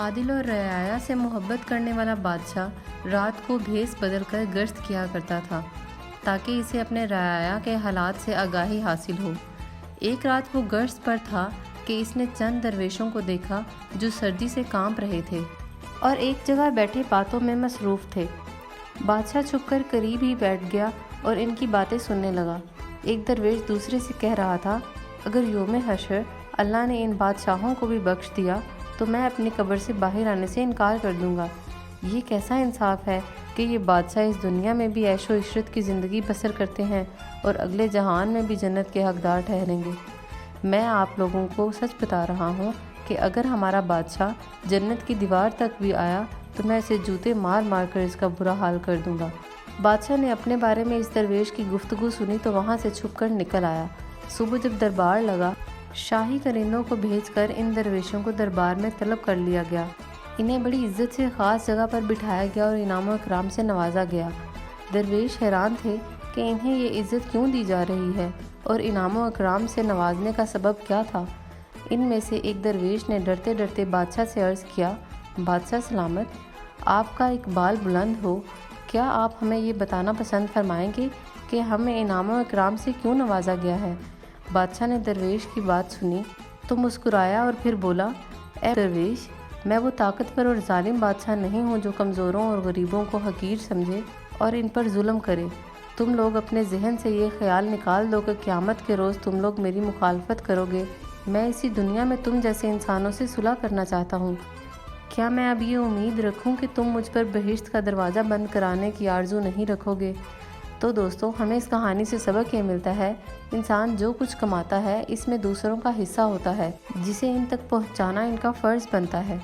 عادل اور رعایا سے محبت کرنے والا بادشاہ رات کو بھیس بدل کر گشت کیا کرتا تھا تاکہ اسے اپنے رعایا کے حالات سے آگاہی حاصل ہو۔ ایک رات وہ گشت پر تھا کہ اس نے چند درویشوں کو دیکھا جو سردی سے کانپ رہے تھے اور ایک جگہ بیٹھے باتوں میں مصروف تھے۔ بادشاہ چھپ کر قریب ہی بیٹھ گیا اور ان کی باتیں سننے لگا۔ ایک درویش دوسرے سے کہہ رہا تھا، اگر یوم حشر اللہ نے ان بادشاہوں کو بھی بخش دیا تو میں اپنی قبر سے باہر آنے سے انکار کر دوں گا۔ یہ کیسا انصاف ہے کہ یہ بادشاہ اس دنیا میں بھی عیش و عشرت کی زندگی بسر کرتے ہیں اور اگلے جہان میں بھی جنت کے حقدار ٹھہریں گے۔ میں آپ لوگوں کو سچ بتا رہا ہوں کہ اگر ہمارا بادشاہ جنت کی دیوار تک بھی آیا تو میں اسے جوتے مار مار کر اس کا برا حال کر دوں گا۔ بادشاہ نے اپنے بارے میں اس درویش کی گفتگو سنی تو وہاں سے چھپ کر نکل آیا۔ صبح جب دربار لگا، شاہی کرندوں کو بھیج کر ان درویشوں کو دربار میں طلب کر لیا گیا۔ انہیں بڑی عزت سے خاص جگہ پر بٹھایا گیا اور انعام و اکرام سے نوازا گیا۔ درویش حیران تھے کہ انہیں یہ عزت کیوں دی جا رہی ہے اور انعام و اکرام سے نوازنے کا سبب کیا تھا۔ ان میں سے ایک درویش نے ڈرتے ڈرتے بادشاہ سے عرض کیا، بادشاہ سلامت، آپ کا اقبال بلند ہو، کیا آپ ہمیں یہ بتانا پسند فرمائیں گے کہ ہمیں انعام و اکرام سے کیوں نوازا گیا ہے؟ بادشاہ نے درویش کی بات سنی تو مسکرایا اور پھر بولا، اے درویش، میں وہ طاقتور اور ظالم بادشاہ نہیں ہوں جو کمزوروں اور غریبوں کو حقیر سمجھے اور ان پر ظلم کرے۔ تم لوگ اپنے ذہن سے یہ خیال نکال دو کہ قیامت کے روز تم لوگ میری مخالفت کرو گے۔ میں اسی دنیا میں تم جیسے انسانوں سے صلح کرنا چاہتا ہوں۔ کیا میں اب یہ امید رکھوں کہ تم مجھ پر بہشت کا دروازہ بند کرانے کی آرزو نہیں رکھو گے؟ تو دوستو، ہمیں اس کہانی سے سبق یہ ملتا ہے، انسان جو کچھ کماتا ہے اس میں دوسروں کا حصہ ہوتا ہے جسے ان تک پہنچانا ان کا فرض بنتا ہے۔